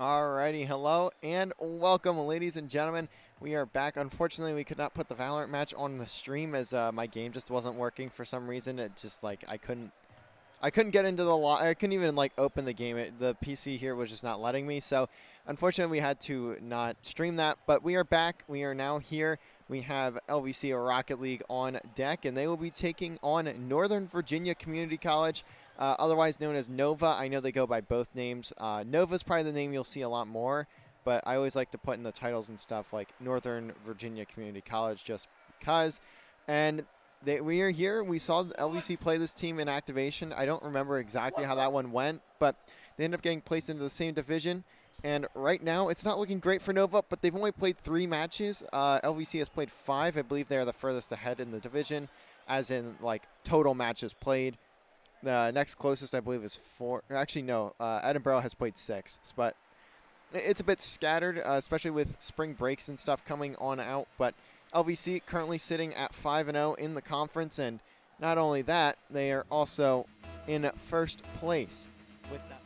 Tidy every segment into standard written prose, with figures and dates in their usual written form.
Alrighty, hello and welcome, ladies and gentlemen. We are back. Unfortunately, we could not put the Valorant match on the stream as my game just wasn't working for some reason. It just like I couldn't get into the I couldn't even like open the game. The PC here was just not letting me. So, unfortunately, we had to not stream that. But we are back. We are now here. We have LVC or Rocket League on deck, and they will be taking on Northern Virginia Community College, otherwise known as Nova. I know they go by both names. Nova's probably the name you'll see a lot more, but I always like to put in the titles and stuff like Northern Virginia Community College just because. And we are here. We saw LVC play this team in activation. I don't remember exactly how that one went, but they ended up getting placed into the same division. And right now, it's not looking great for Nova, but they've only played 3 matches. LVC has played 5. I believe they're the furthest ahead in the division, as in like total matches played. The next closest, I believe, is 4. Actually, no. Edinburgh has played 6, but it's a bit scattered, especially with spring breaks and stuff coming on out. But LVC currently sitting at 5-0 in the conference, and not only that, they are also in first place with that.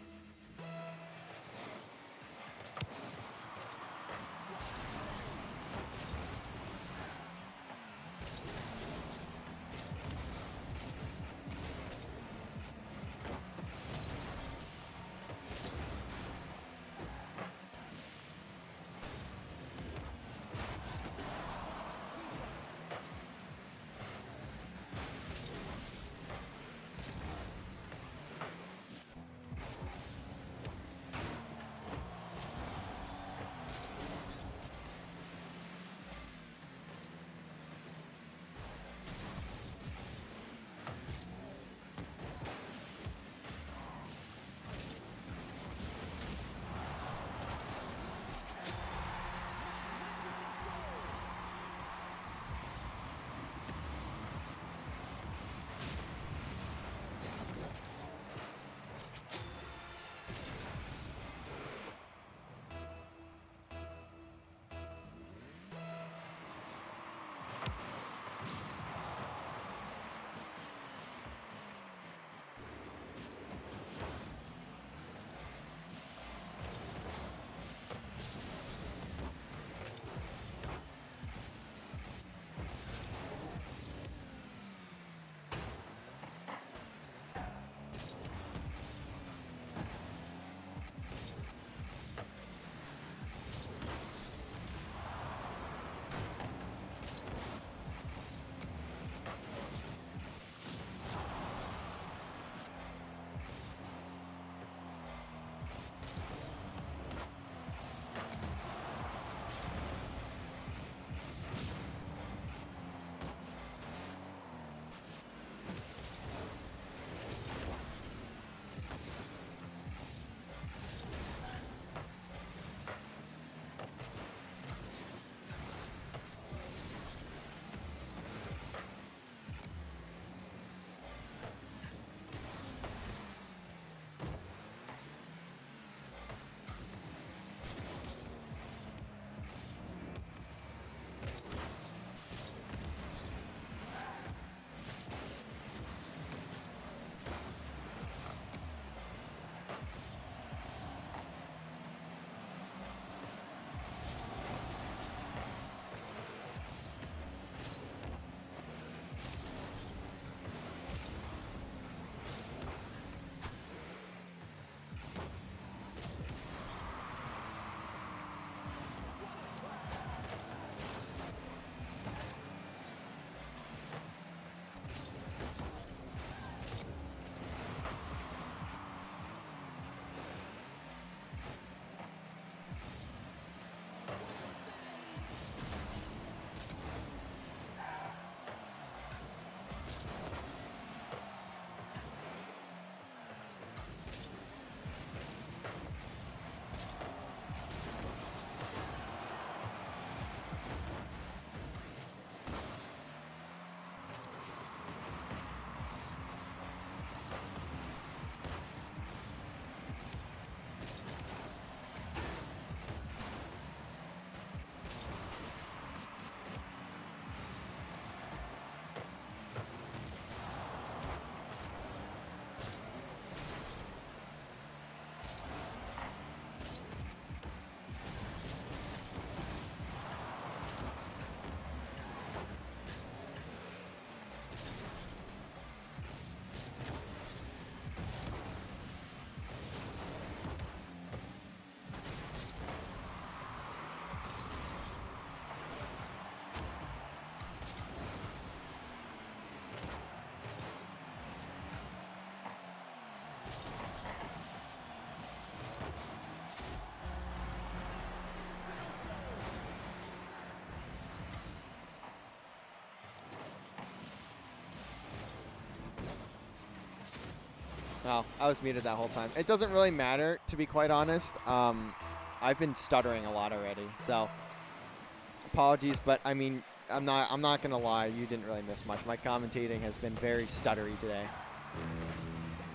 Oh, I was muted that whole time. It doesn't really matter, to be quite honest. I've been stuttering a lot already, so apologies. But I mean, I'm not gonna lie. You didn't really miss much. My commentating has been very stuttery today.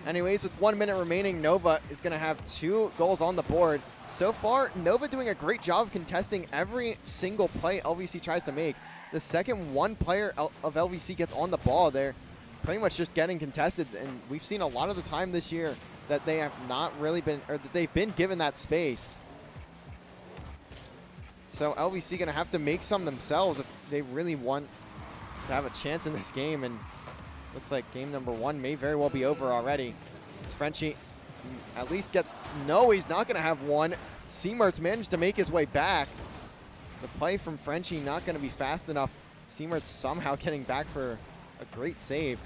Anyways, with 1 minute remaining, Nova is gonna have 2 goals on the board. So far, Nova doing a great job of contesting every single play LVC tries to make. The second one player of LVC gets on the ball, they're pretty much just getting contested, and we've seen a lot of the time this year that they have not really been, or that they've been given that space. So LVC gonna have to make some themselves if they really want to have a chance in this game, and looks like game number 1 may very well be over already. Frenchie at least gets, no, he's not gonna have one. Seamert's managed to make his way back. The play from Frenchie not gonna be fast enough. Seamert's somehow getting back for a great save.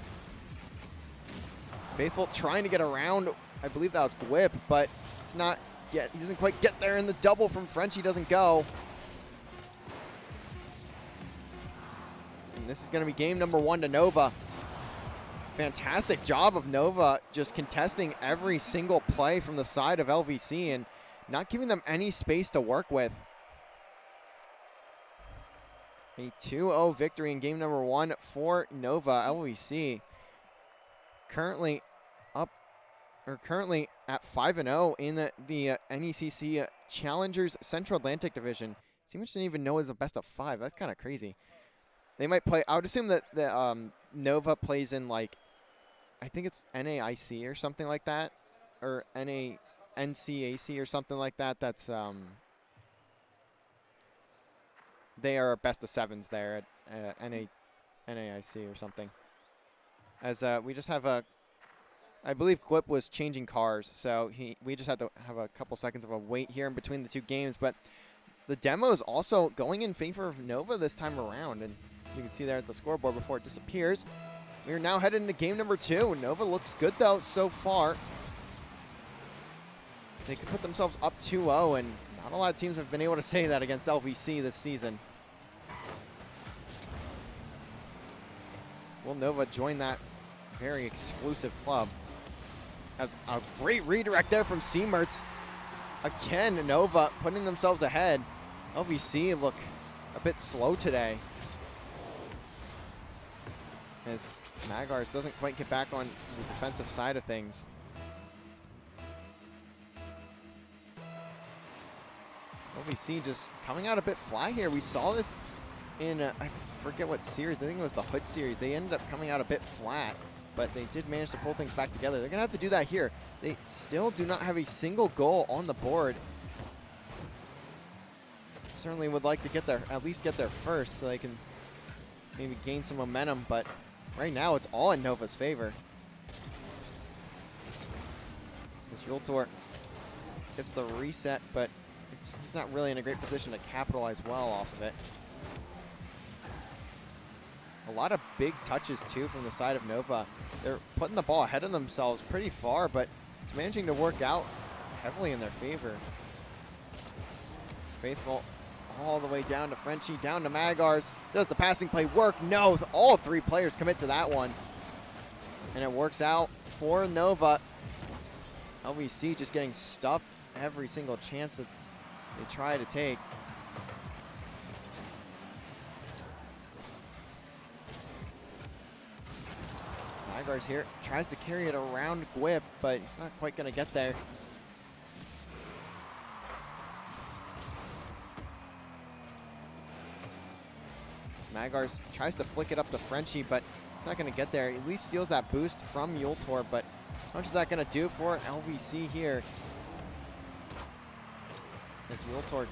Faithful trying to get around, I believe that was Gwip, but it's not yet. He doesn't quite get there, and the double from Frenchie doesn't go. And this is gonna be game number 1 to Nova. Fantastic job of Nova just contesting every single play from the side of LVC and not giving them any space to work with. A 2-0 victory in game number 1 for Nova. LVC currently at 5-0 in the NECC Challengers Central Atlantic Division. Seems didn't even know it was a best of 5. That's kind of crazy. They might play, I would assume that the Nova plays in, like, I think it's NAIC or something like that, or NCAC or something like that. That's they are best of 7s there at NAIC or something. As we just have a, I believe Quip was changing cars, so we just had to have a couple seconds of a wait here in between the 2 games. But the demo is also going in favor of Nova this time around, and you can see there at the scoreboard before it disappears. We are now headed into game number 2. Nova looks good, though, so far. They could put themselves up 2-0, and not a lot of teams have been able to say that against LVC this season. Will Nova join that very exclusive club? Has a great redirect there from Seamertz. Again, Nova putting themselves ahead. LVC look a bit slow today, as Magars doesn't quite get back on the defensive side of things. LVC just coming out a bit flat here. We saw this in, I forget what series. I think it was the Hood series. They ended up coming out a bit flat, but they did manage to pull things back together. They're going to have to do that here. They still do not have a single goal on the board. Certainly would like to get there, at least get there first, so they can maybe gain some momentum, but right now it's all in Nova's favor. As Yultor gets the reset, but he's not really in a great position to capitalize well off of it. A lot of big touches, too, from the side of Nova. They're putting the ball ahead of themselves pretty far, but it's managing to work out heavily in their favor. It's Faithful all the way down to Frenchie, down to Magars. Does the passing play work? No, all 3 players commit to that one. And it works out for Nova. LVC just getting stuffed every single chance that they try to take. Magars here tries to carry it around Gwip, but he's not quite going to get there. Magars tries to flick it up to Frenchie, but it's not going to get there. At least steals that boost from Yultor, but how much is that going to do for LVC here? As Yultor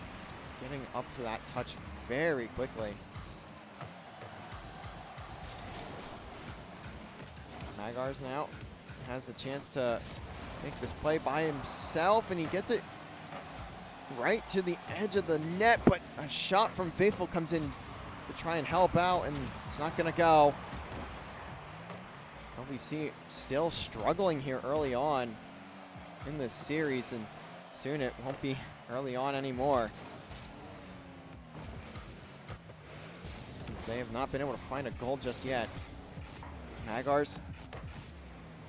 getting up to that touch very quickly. Magars now has the chance to make this play by himself, and he gets it right to the edge of the net, but a shot from Faithful comes in to try and help out, and it's not going to go. LVC still struggling here early on in this series, and soon it won't be early on anymore, as they have not been able to find a goal just yet. Magars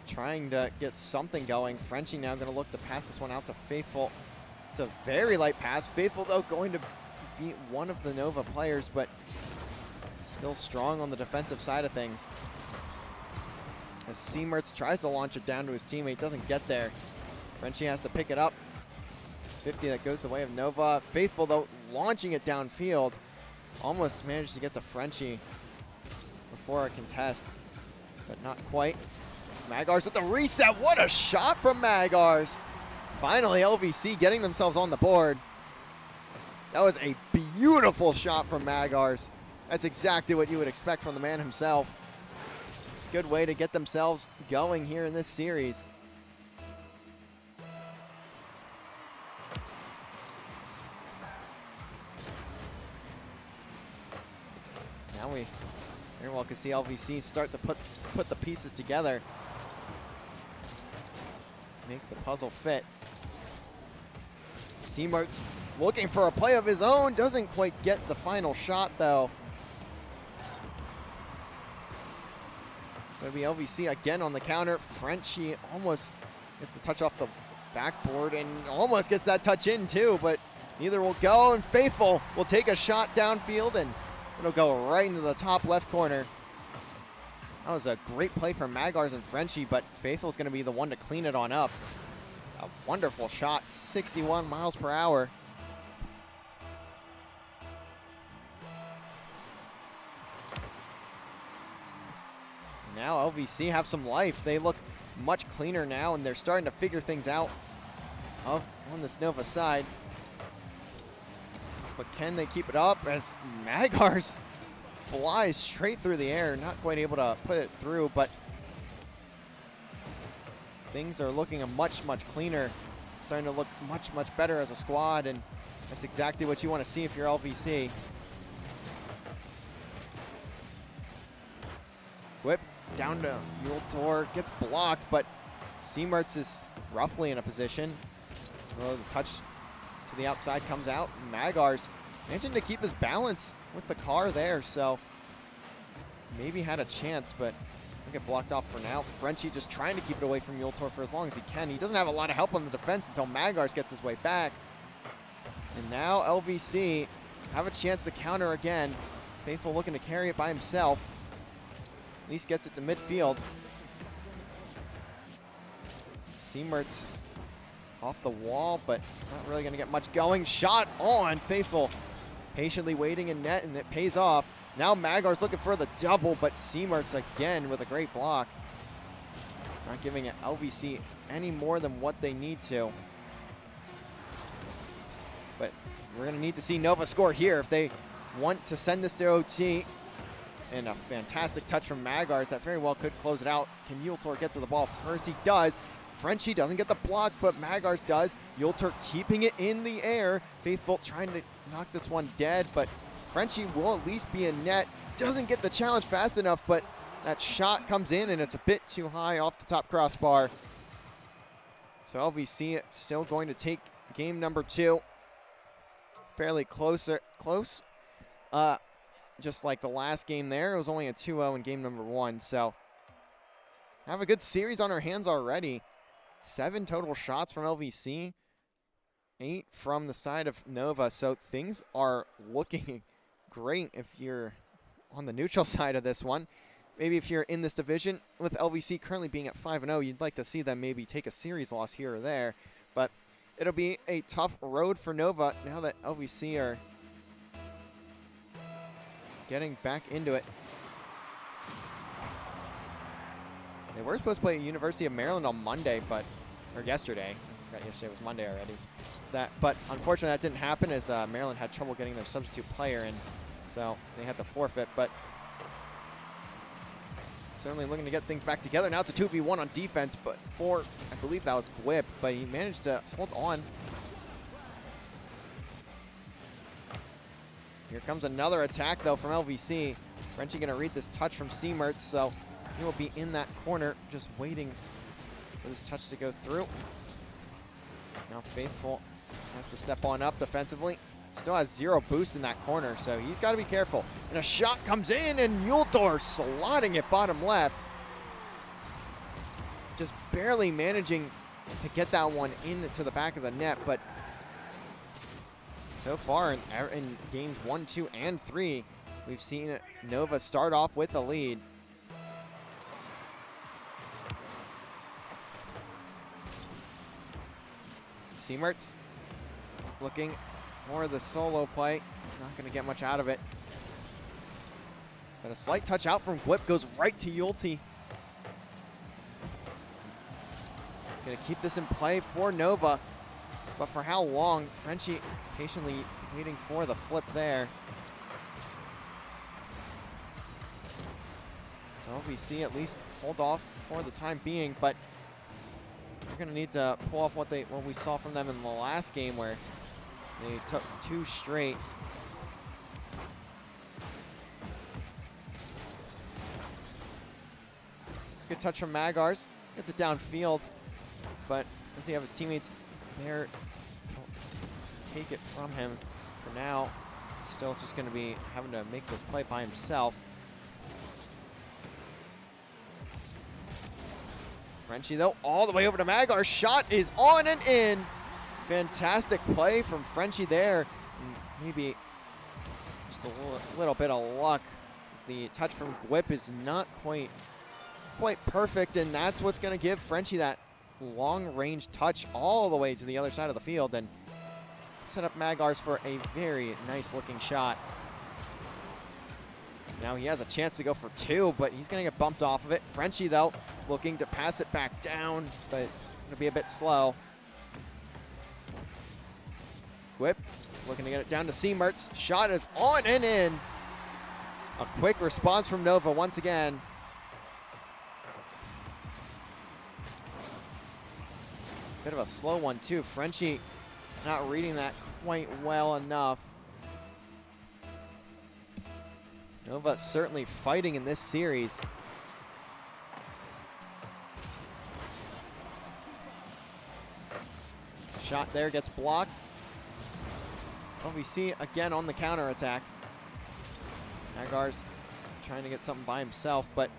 trying to get something going. Frenchie now going to look to pass this one out to Faithful. It's a very light pass. Faithful, though, going to beat one of the Nova players, but still strong on the defensive side of things. As Seamertz tries to launch it down to his teammate, doesn't get there. Frenchie has to pick it up. 50 that goes the way of Nova. Faithful, though, launching it downfield. Almost managed to get to Frenchie before a contest, but not quite. Magars with the reset. What a shot from Magars. Finally, LVC getting themselves on the board. That was a beautiful shot from Magars. That's exactly what you would expect from the man himself. Good way to get themselves going here in this series. Now we very well can see LVC start to put the pieces together. Make the puzzle fit. Seamertz looking for a play of his own. Doesn't quite get the final shot, though. So it'll be LVC again on the counter. Frenchie almost gets the touch off the backboard and almost gets that touch in, too, but neither will go. And Faithful will take a shot downfield, and it'll go right into the top left corner. That was a great play from Magars and Frenchie, but Faithful's going to be the one to clean it on up. A wonderful shot, 61 miles per hour. Now LVC have some life. They look much cleaner now, and they're starting to figure things out on this Nova side. But can they keep it up as Magars flies straight through the air, not quite able to put it through, but things are looking much cleaner, starting to look much better as a squad, and that's exactly what you want to see if you're LVC. Whip down to Yultor, gets blocked, but Seamertz is roughly in a position. Well, the touch to the outside comes out. Magars managing to keep his balance with the car there, so maybe had a chance, but will get blocked off for now. Frenchie just trying to keep it away from Yultor for as long as he can. He doesn't have a lot of help on the defense until Magars gets his way back. And now LVC have a chance to counter again. Faithful looking to carry it by himself. At least gets it to midfield. Seamertz off the wall, but not really going to get much going. Shot on. Faithful patiently waiting in net, and it pays off. Now Magars looking for the double, but Seamertz again with a great block. Not giving it LVC any more than what they need to. But we're going to need to see Nova score here if they want to send this to OT. And a fantastic touch from Magars that very well could close it out. Can Yultor get to the ball first? He does. Frenchie doesn't get the block, but Magars does. Yultor keeping it in the air. Faithful trying to knock this one dead, but Frenchie will at least be in net. Doesn't get the challenge fast enough, but that shot comes in, and it's a bit too high off the top crossbar. So LVC still going to take game number 2. Fairly close. Just like the last game there, it was only a 2-0 in game number 1. So have a good series on our hands already. 7 total shots from LVC, 8 from the side of Nova. So things are looking great if you're on the neutral side of this one. Maybe if you're in this division with LVC currently being at 5-0, you'd like to see them maybe take a series loss here or there. But it'll be a tough road for Nova now that LVC are getting back into it. They were supposed to play University of Maryland on Monday, or yesterday. I forgot yesterday was Monday already. But unfortunately that didn't happen as Maryland had trouble getting their substitute player in, so they had to forfeit. But certainly looking to get things back together. Now it's a 2v1 on defense, but I believe that was Gwip, but he managed to hold on. Here comes another attack, though, from LVC. Frenchie going to read this touch from Seamertz, so he will be in that corner, just waiting for this touch to go through. Now Faithful has to step on up defensively. Still has 0 boost in that corner, so he's got to be careful. And a shot comes in, and Yultor slotting it bottom left. just barely managing to get that one into the back of the net, but so far in games 1, 2, and 3, we've seen Nova start off with the lead. Siemertz looking for the solo play. Not going to get much out of it. But a slight touch out from Gwip goes right to Yulte. Going to keep this in play for Nova. But for how long? Frenchie patiently waiting for the flip there. So LVC at least hold off for the time being, but they're going to need to pull off what we saw from them in the last game where they took 2 straight. It's a good touch from Magars. Gets it downfield, but does he have his teammates there to take it from him? For now, still just going to be having to make this play by himself. Frenchie, though, all the way over to Magar. Shot is on and in. Fantastic play from Frenchie there. Maybe just a little bit of luck, as the touch from Gwip is not quite perfect, and that's what's going to give Frenchie that long-range touch all the way to the other side of the field and set up Magars for a very nice-looking shot. Now he has a chance to go for 2, but he's going to get bumped off of it. Frenchie, though, looking to pass it back down, but going to be a bit slow. Gwip looking to get it down to Siemertz. Shot is on and in. A quick response from Nova once again. Bit of a slow one, too. Frenchie not reading that quite well enough. Nova certainly fighting in this series. Shot there gets blocked. LVC again on the counter attack. Magars trying to get something by himself, but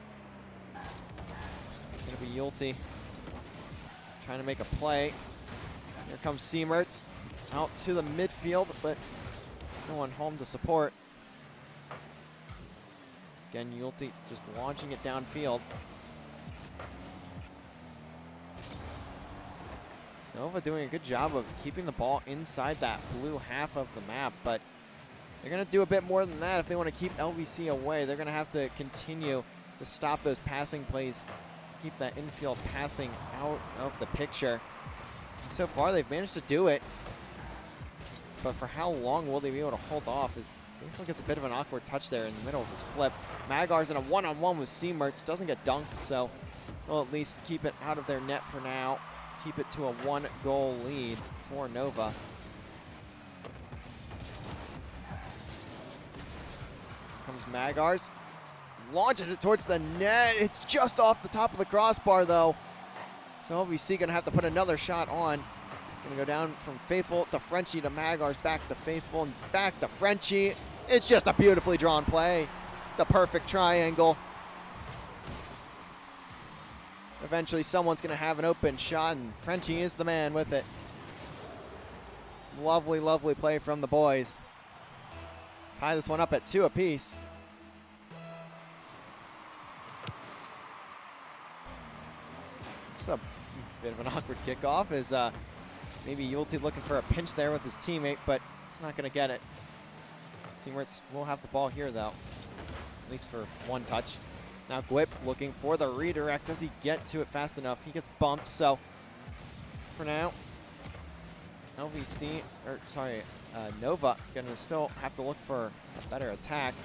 it's gonna be Yulte trying to make a play. Here comes Siemertz out to the midfield, but no one home to support. Again, Yulte just launching it downfield. Nova doing a good job of keeping the ball inside that blue half of the map, but they're going to do a bit more than that if they want to keep LVC away. They're going to have to continue to stop those passing plays, keep that infield passing out of the picture. So far, they've managed to do it, but for how long will they be able to hold off? Faithful gets a bit of an awkward touch there in the middle of his flip. Magars in a one-on-one with Siemertz, doesn't get dunked, so they'll at least keep it out of their net for now. Keep it to a 1-goal lead for Nova. Comes Magars, launches it towards the net. It's just off the top of the crossbar, though. So LVC gonna have to put another shot on. Gonna go down from Faithful to Frenchie to Magars, back to Faithful, and back to Frenchie. It's just a beautifully drawn play. The perfect triangle. Eventually someone's gonna have an open shot, and Frenchie is the man with it. Lovely, lovely play from the boys. Tie this one up at 2 apiece. It's a bit of an awkward kickoff as maybe Yulte looking for a pinch there with his teammate, but he's not going to get it. Siemertz will have the ball here, though, at least for 1 touch. Now Gwip looking for the redirect. Does he get to it fast enough? He gets bumped, so for now, Nova going to still have to look for a better attack.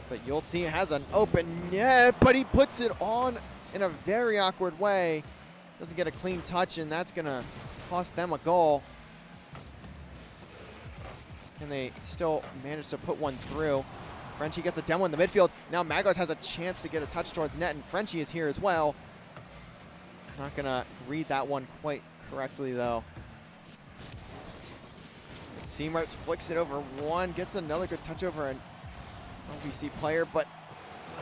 But Yulte has an open net, but he puts it on in a very awkward way. Doesn't get a clean touch, and that's going to cost them a goal. And they still manage to put one through. Frenchie gets a demo in the midfield. Now Magars has a chance to get a touch towards net, and Frenchie is here as well. Not going to read that one quite correctly, though. Siemertz flicks it over one, gets another good touch over an LVC player, but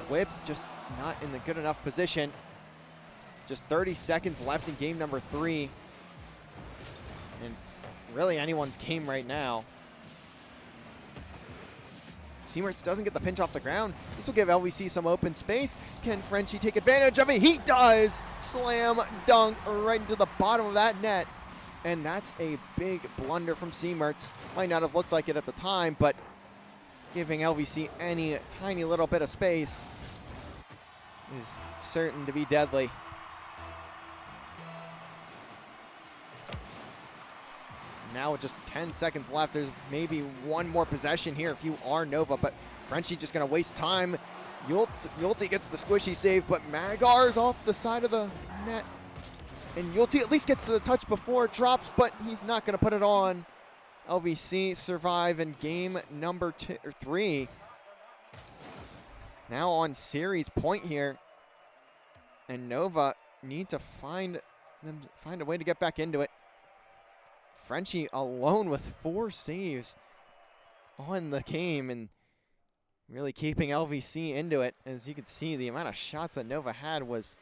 Whip just not in the good enough position. Just 30 seconds left in game number 3. And it's really anyone's game right now. Seymourts doesn't get the pinch off the ground. This will give LVC some open space. Can Frenchie take advantage of it? He does! Slam dunk right into the bottom of that net. And that's a big blunder from Seymourts. Might not have looked like it at the time, but giving LVC any tiny little bit of space is certain to be deadly. Now with just 10 seconds left, there's maybe one more possession here if you are Nova, but Frenchie just gonna waste time. Yulte gets the squishy save, but Magar's off the side of the net. And Yulte at least gets to the touch before it drops, but he's not gonna put it on. LVC survive in game number 3. Now on series point here. And Nova need to find a way to get back into it. Frenchie alone with 4 saves on the game and really keeping LVC into it. As you can see, the amount of shots that Nova had was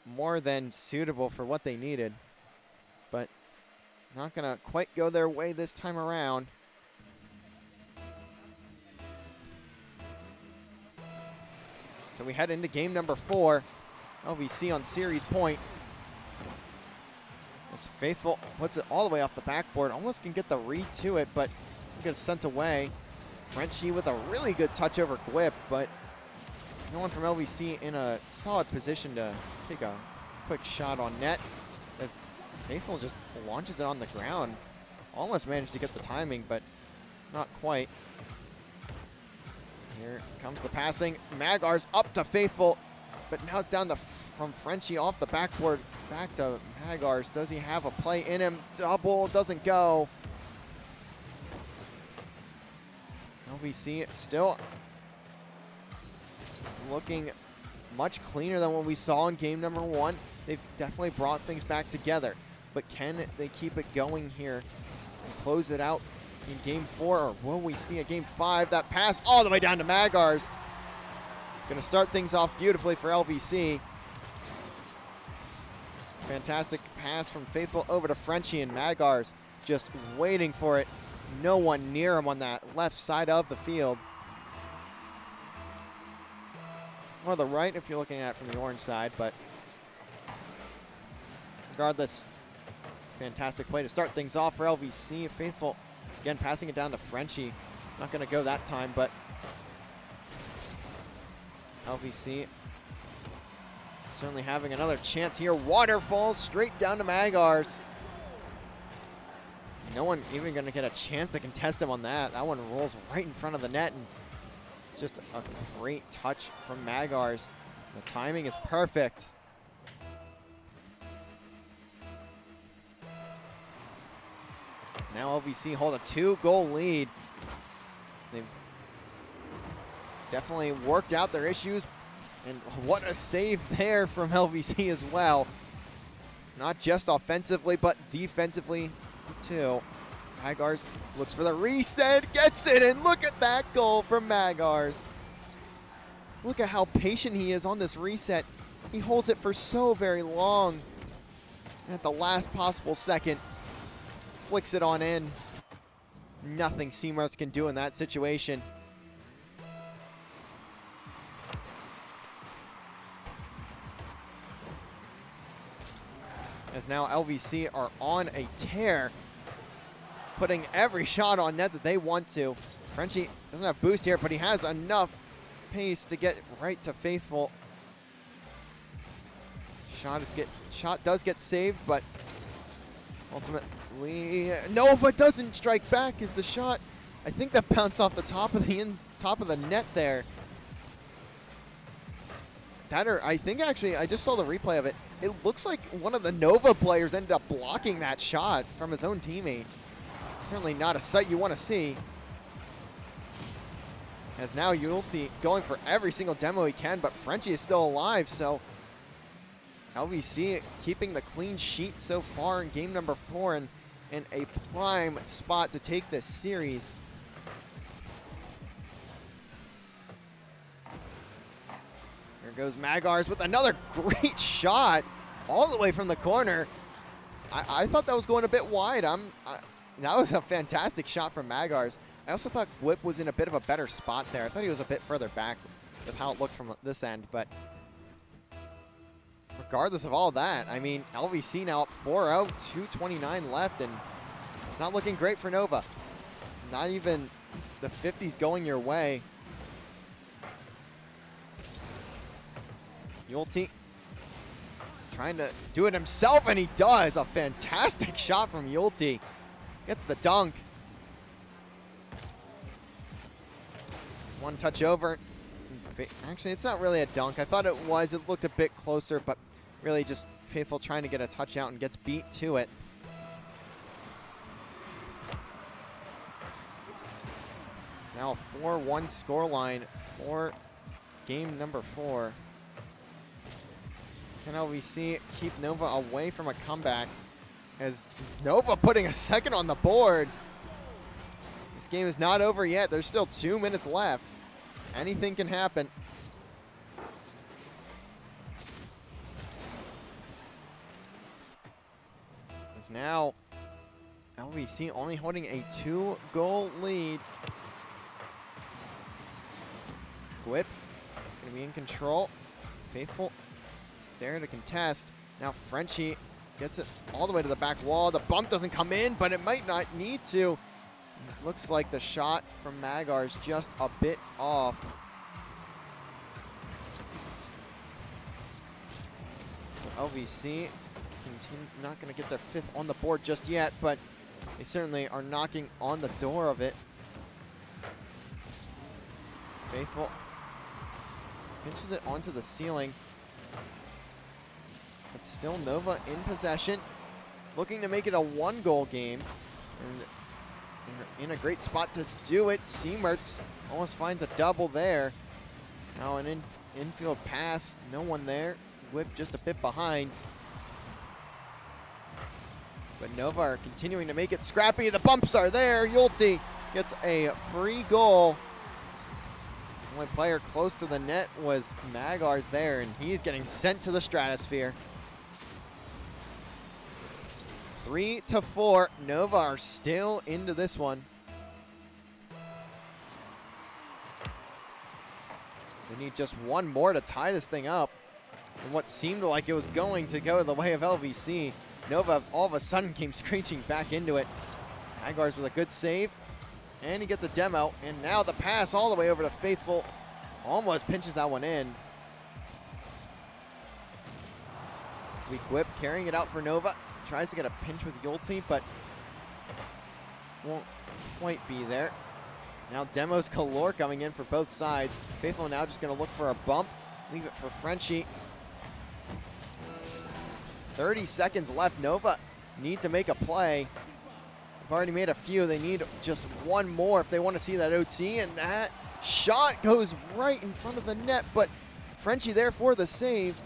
more than suitable for what they needed. But not gonna quite go their way this time around. So we head into game number 4. LVC on series point. As Faithful puts it all the way off the backboard. Almost can get the read to it, but gets sent away. Frenchie with a really good touch over Gwip, but no one from LVC in a solid position to take a quick shot on net. As Faithful just launches it on the ground. Almost managed to get the timing, but not quite. Here comes the passing. Magar's up to Faithful, but now it's down from Frenchie off the backboard back to Magar's. Does he have a play in him? Double doesn't go. LVC still looking much cleaner than what we saw in game number 1. They've definitely brought things back together, but can they keep it going here and close it out in game 4, or will we see a game 5? That pass all the way down to Magar's. Gonna start things off beautifully for LVC. Fantastic pass from Faithful over to Frenchie, and Magar's just waiting for it. No one near him on that left side of the field. Or the right if you're looking at it from the orange side, but regardless, fantastic play to start things off for LVC. Faithful, again, passing it down to Frenchie. Not gonna go that time, but LVC certainly having another chance here. Waterfall straight down to Magar's. No one even going to get a chance to contest him on that. That one rolls right in front of the net, and it's just a great touch from Magar's. The timing is perfect. Now LVC hold a 2-goal lead. They've definitely worked out their issues. And what a save there from LVC as well. Not just offensively, but defensively too. Magar's looks for the reset, gets it, and look at that goal from Magar's. Look at how patient he is on this reset. He holds it for so very long. And at the last possible second, flicks it on in. Nothing Seymourts can do in that situation. As now LVC are on a tear, putting every shot on net that they want to. Frenchie doesn't have boost here, but he has enough pace to get right to Faithful. Shot does get saved, but ultimately Nova doesn't strike back. Is the shot? I think that bounced off the top of the net there. I think actually I just saw the replay of it. It looks like one of the Nova players ended up blocking that shot from his own teammate. Certainly not a sight you want to see. As now Yulte going for every single demo he can, but Frenchie is still alive, so LVC keeping the clean sheet so far in game number 4 and in a prime spot to take this series. There goes Magars with another great shot all the way from the corner. I thought that was going a bit wide. That was a fantastic shot from Magars. I also thought Whip was in a bit of a better spot there. I thought he was a bit further back with how it looked from this end, but regardless of all that, I mean, LVC now up 4-0, 2:29 left, and it's not looking great for Nova. Not even the 50s going your way. Yulte trying to do it himself, and he does. A fantastic shot from Yulte. Gets the dunk. One touch over. Actually, it's not really a dunk. I thought it was. It looked a bit closer, but really just Faithful trying to get a touch out and gets beat to it. It's now a 4-1 scoreline for game number 4. Can LVC keep Nova away from a comeback? As Nova putting a second on the board. This game is not over yet. There's still 2 minutes left. Anything can happen. As now LVC only holding a 2-goal lead. Gwip gonna be in control. Faithful there to contest. Now Frenchie gets it all the way to the back wall. The bump doesn't come in, but it might not need to. Looks like the shot from Magars just a bit off. So LVC not going to get their 5th on the board just yet, but they certainly are knocking on the door of it. Faithful pinches it onto the ceiling. But still Nova in possession, looking to make it a 1-goal game. And they're in a great spot to do it. Siemertz almost finds a double there. Now an infield pass, no one there. Whip just a bit behind. But Nova are continuing to make it scrappy. The bumps are there. Yulte gets a free goal. Only player close to the net was Magars there, and he's getting sent to the stratosphere. 3-4. Nova are still into this one. They need just one more to tie this thing up. And what seemed like it was going to go the way of LVC, Nova all of a sudden came screeching back into it. Magars with a good save, and he gets a demo. And now the pass all the way over to Faithful. Almost pinches that one in. Weak Whip carrying it out for Nova. Tries to get a pinch with Yulte, but won't quite be there. Now demos galore coming in for both sides. Faithful now just going to look for a bump. Leave it for Frenchie. 30 seconds left. Nova need to make a play. They've already made a few. They need just one more if they want to see that OT, and that shot goes right in front of the net, but Frenchie there for the save.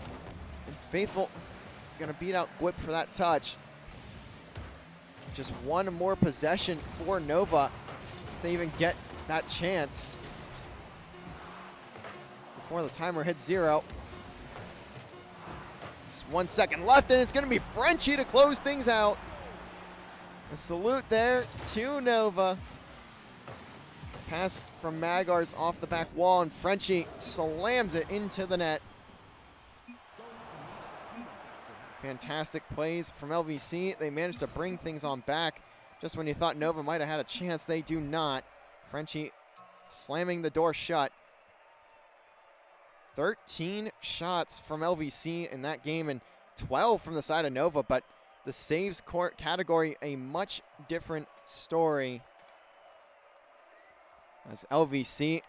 And Faithful going to beat out Gwip for that touch. Just one more possession for Nova if they even get that chance before the timer hits 0. Just 1 second left, and it's going to be Frenchie to close things out. A salute there to Nova. Pass from Magars off the back wall, and Frenchie slams it into the net. Fantastic plays from LVC. They managed to bring things on back just when you thought Nova might have had a chance. They do not. Frenchie slamming the door shut. 13 shots from LVC in that game and 12 from the side of Nova, but the saves court category, a much different story. As LVC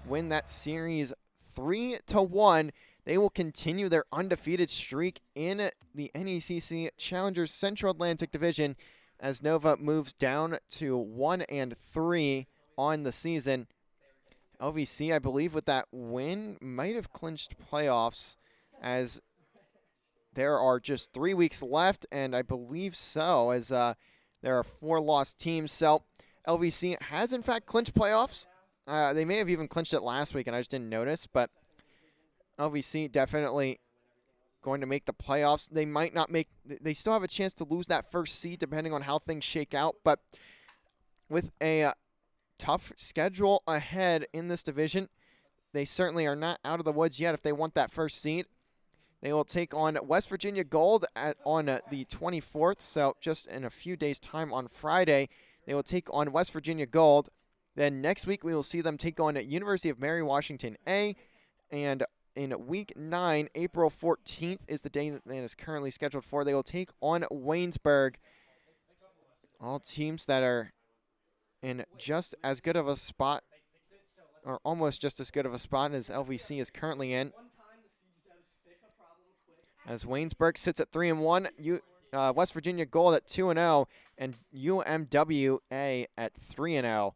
win that series 3-1, they will continue their undefeated streak in the NECC Challengers Central Atlantic Division as Nova moves down to 1-3 on the season. LVC, I believe, with that win, might have clinched playoffs as there are just 3 weeks left, and I believe so, as there are 4 lost teams. So LVC has, in fact, clinched playoffs. They may have even clinched it last week, and I just didn't notice, but LVC definitely going to make the playoffs. They might not make, they still have a chance to lose that first seed depending on how things shake out, but with a tough schedule ahead in this division, they certainly are not out of the woods yet if they want that first seed. They will take on West Virginia Gold on the 24th, so just in a few days' time on Friday, they will take on West Virginia Gold. Then next week, we will see them take on University of Mary Washington A, and in week 9, April 14th is the day that is currently scheduled for. They will take on Waynesburg. All teams that are in just as good of a spot, or almost just as good of a spot as LVC is currently in. As Waynesburg sits at 3-1, West Virginia Gold at 2-0, and UMWA at 3-0.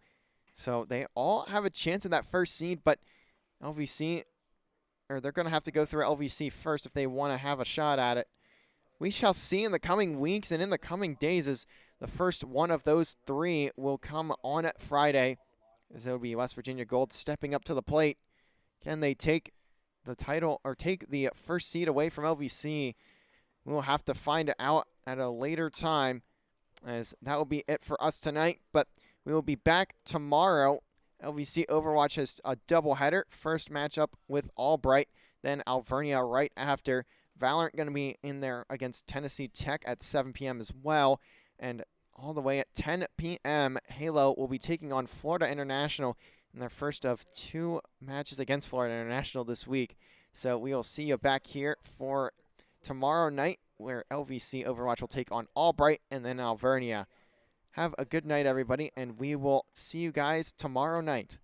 So they all have a chance in that first seed, but LVC, or they're going to have to go through LVC first if they want to have a shot at it. We shall see in the coming weeks and in the coming days as the first one of those three will come on Friday, as it will be West Virginia Gold stepping up to the plate. Can they take the title or take the first seed away from LVC? We'll have to find out at a later time, as that will be it for us tonight. But we will be back tomorrow. LVC Overwatch has a doubleheader. First matchup with Albright, then Alvernia right after. Valorant going to be in there against Tennessee Tech at 7 p.m. as well. And all the way at 10 p.m., Halo will be taking on Florida International in their first of 2 matches against Florida International this week. So we will see you back here for tomorrow night, where LVC Overwatch will take on Albright and then Alvernia. Have a good night, everybody, and we will see you guys tomorrow night.